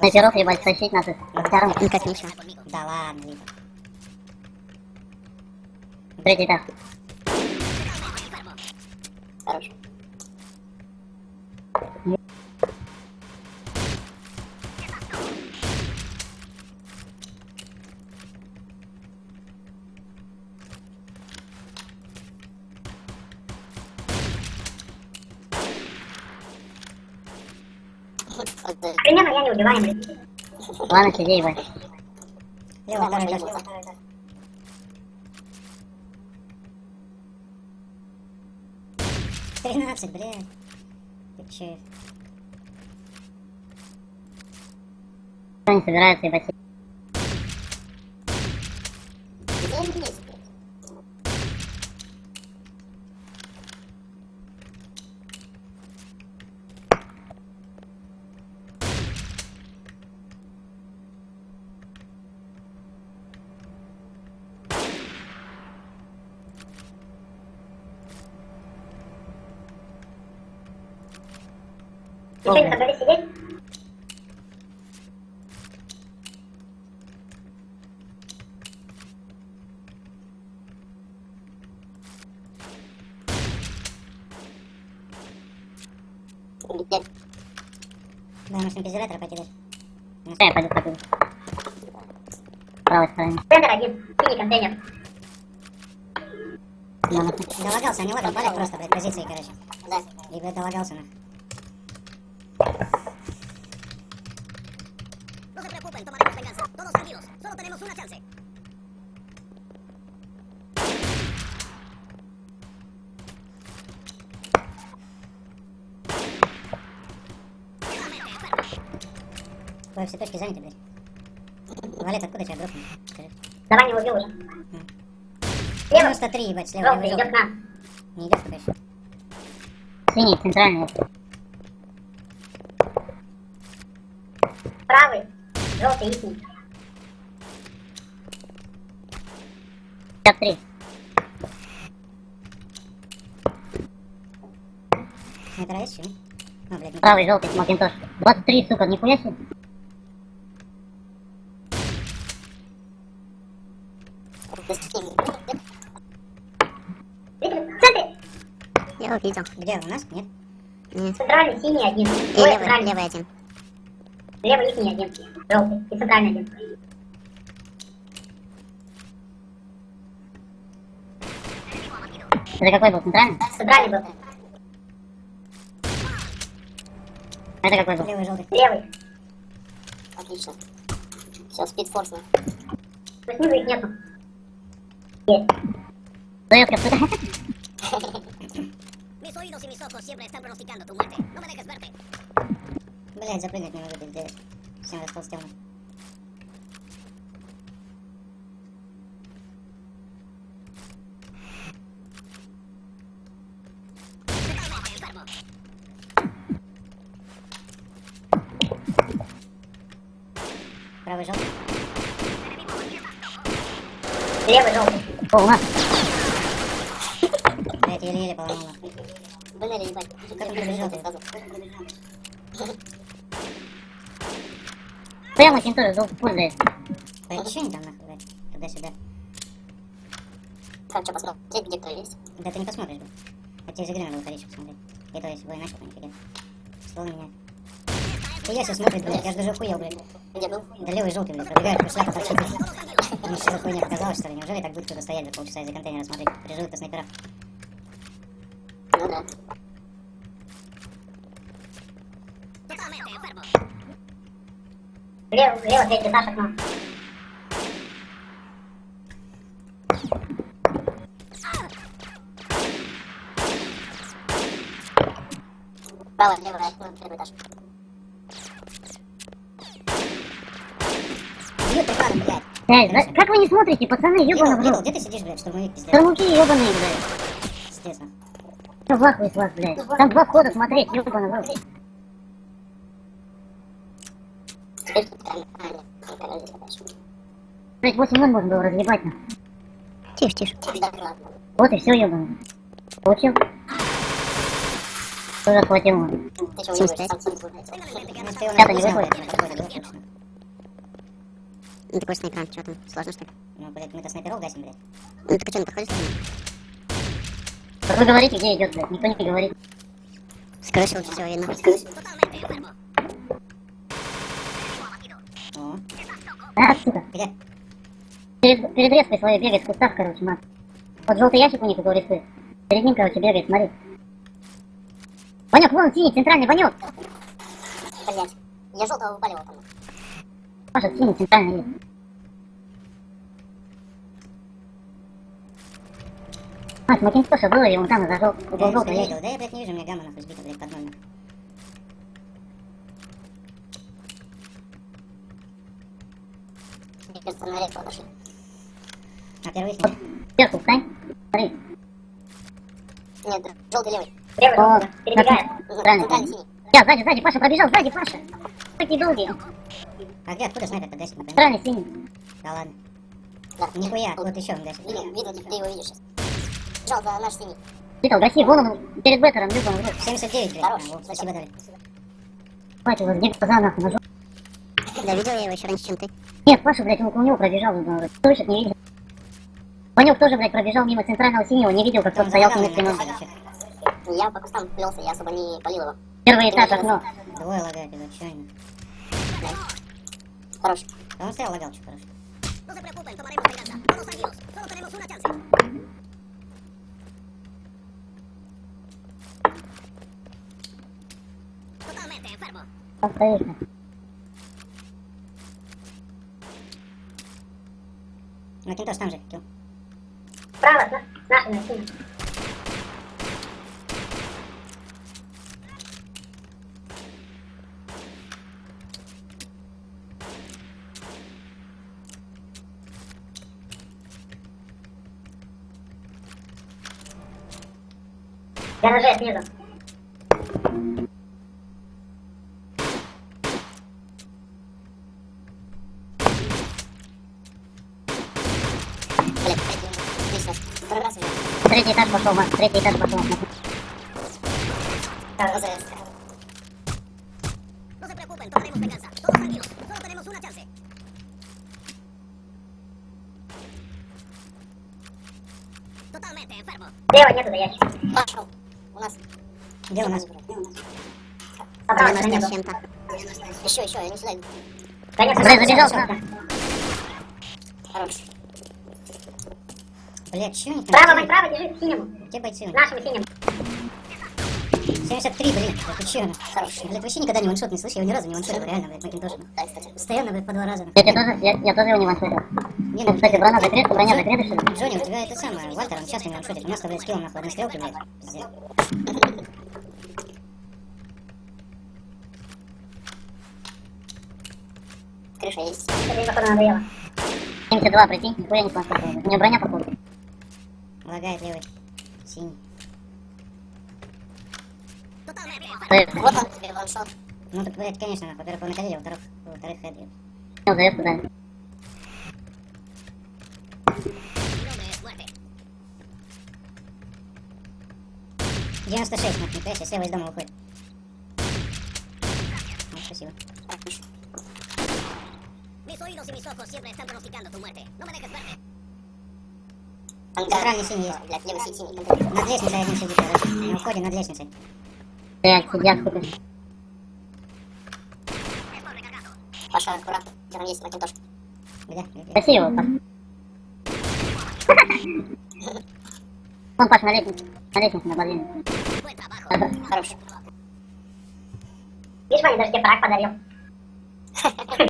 Снайперов, ебать, тащить нас из второго. Никак нечего. Да ладно, Лита. Третий этаж. Хорош. Примерно я не убиваем, блядь. Ладно, сиди, ебать. Лево, второй этаж. 13, блядь. Ты че? Кто не собирается, ебать. Где он есть? Вы что, не собрались сидеть? Где? Да, может, инквизитора пойти дальше. Я пойду такой. Правой стороне. Центр один, синий контейнер. Долагался, они лагом палят просто, блядь, позиции, короче. Да. И, блядь, долагался нахуй. No se preocupen, tomaremos venganza. Todos tranquilos, solo tenemos una chance. Ой, все точки заняты, блядь. Валет, откуда тебя дропнул? Скажи. Давай не убил уже. Лево, 93, ебать, слева, желтый, левый, идет к желтый. нам. Не идет пока еще. Синий, центральный. Правый, желтый, ихний. 53. Снайпера есть еще? Ну, блядь, не Правый, желтый, макинтош. 23, сука, нихуя себе. Видите, в центре. Я его видел. Где, у нас? Нет? Нет. Центральный, синий один. И Ой, левый, центральный. левый один. Левый, ихний один. Желтый. И центральный один. Это какой был, центральный? Центральный был. Это какой был? Левый, желтый. Левый. Отлично. Все, спидфорс. Но снизу их нету. Есть. Заёбка, сука. Mis oídos y mis ojos siempre están pronosticando tu muerte. No me dejes verte. Блядь, запрыгнуть не могу, пиздец. Всем расползтем. Totalmente enfermo. Правый, желтый. Левый, желтый. О, у нас. Блядь, еле-еле поломал нахуй. Блин, ебать. Как он пробежал сразу? Я макинтош, желтый, пуль, блядь. Блядь, чё они там нахуй, блядь? Туда-сюда. Так, что посмотреть, где кто есть? Да ты не посмотришь, блядь. А тебе из игры надо выходить, чтобы смотреть. И то, если бой начал, то нифига. Слово меня. Хуя смотрит, блядь, я ж даже охуел, блядь. Где был? Да левый желтый, блядь, пробегает, по шляпу торчит, блядь. Мне что за хуйня показалось, что ли? Неужели так будет кто-то стоять, блядь, полчаса из-за контейнера смотреть? Переживут-то снайпера. Ну да. Totalmente enfermo. Лево, третий этаж, окно. Право, лево, ну, первый этаж. Бьют прикладом, блядь. Эй, как вы не смотрите, пацаны, ёбаный в Дебил, рот. где ты сидишь, блядь, штурмовик, пиздец? Штурмуки ёбаные, блядь. Пиздец, нахуй. Что в ахуе с вас, блядь? Там два входа смотреть, ёбаный в рот. Теперь тут камера. А, нет, камера здесь опять. Блядь, 8-0 можно было разъебать, на. Тише, тише. Да, ладно. Вот и все, ёбаный. Получил? Тоже хватило. Ты чего не 75. будешь? Сам будешь. Tengan en mente que Может, ambas ты у нас Я-то не не снял, выходит. блядь, выходит, да, точно. Ну такой на экран, что там, сложно что ли? Ну, блядь, мы-то снайперов гасим, блядь. Ну так а что, не подходишь? Вот вы говорите, где идет, блядь. Никто не говорит. Скорее лучше всего видно. totalmente enfermo. О, А, сука. где? Перед резкой своей бегает в кустах, короче, мат. Вот желтый ящик у них около респы. Перед ним, короче, бегает, смотри. Ванек, вон синий, центральный, Ванек. Блять. Я желтого упаливал там. Паша, синий, центральный есть. А, с Макинтоша было, и он там зажал угол Да, я желтого не ящика. видел, да я, блядь, не вижу, у меня гамма нахуй сбита, блядь, под ноль. Мне кажется, на редко пошли. А первый их нет. Сверху встань. Смотри. Нет, желтый левый. Левый, О, желтый, перебегает. Правильно. Центральный синий. Я, сзади, Паша пробежал, сзади, Паша. Такие долгие. А где, откуда снайпер-то гасит, например? Центральный синий. Да ладно. Да. Нихуя, вот еще он гасит. Видно, ты его видишь сейчас. Желтый, наш синий. Витал, гаси, вон он перед беттером, любом вред. 79, блядь. Хорош. Во, спасибо, Давид. Хватит его сбить глаза нахуй, ножом. Да, видел я его еще раньше, чем ты. Нет, Паша, блядь, он около него пробежал. Слышит, не видит. Ванек тоже, блядь, пробежал мимо центрального синего, не видел, как тот Там стоял залагал к нему меня, спиной. вообще. Я по кустам плелся, я особо не полил его. Первый этаж, окно. Двое лагает, это что они? Хорош. Да он стоял, лагал, что хорошо. No se preocupen, tomaremos venganza. Todos tranquilos. Solo tenemos una chance. Totalmente enfermo. Там стоишь, блядь. Макинтош там же, килл. Справа, с нашими, синим. Я нажал снизу. Блять, отлично. Второй раз уже. Третий этаж пошел, Макс, третий этаж пошел. No se preocupen, tomaremos venganza. Todos tranquilos. Solo tenemos una chance. Totalmente enfermo. Слева нету до ящика. Пошел. У нас. Где у нас? По правой 90 стороне с был. чем-то. Еще, я не сюда иду. Да нет, Блядь, забежал сюда. сюда. Хорош. Блядь, что они там? Право, делают? право, держи к синему. Где бойцы? у них? Нашему синему. 73, блин, да ты чё? Хорош. Блядь, вообще никогда не ваншот не слышал, я его ни разу не ваншотил, реально, блядь, Макинтоша. Да, кстати. Постоянно, блядь, по 2 раза. Я тоже его не ваншотил. Не, Ну, кстати, броня закрыта, что ли? Джонни, у тебя это самое, Вальтер, он часто не ваншотит. У нас-то, блядь, скилл нахуй, одной стрелки, блядь. Пиздец. Крыша есть. Мне, походу, надоело. 72, прикинь, нихуя не ваншотил. У него броня, походу. Лагает левый. Синий. Totalmente enfermo. Стоит. Вот он тебе ваншот. Ну так, блядь, конечно, нахуй. Во-первых, он находили, во-вторых, хед. Снял заезд туда. Mi nombre es muerte. 96, нахуй, нихуя себе, слева из дома выходит. Ну, спасибо. Хорош. Mis oídos y mis ojos siempre están pronosticando tu muerte. No me dejes verte. Центральный синий есть. Блять, левый синий. Над лестницей один сидит, короче. На входе над лестницей. Блядь, судья, сука. Паша, аккуратно. Где там есть Макинтош? Где? Гаси его, Паш. Вон, Паш, на лестнице, на базине. Buen trabajo. Хорош. Видишь, Ваня, даже тебе фраг подарил.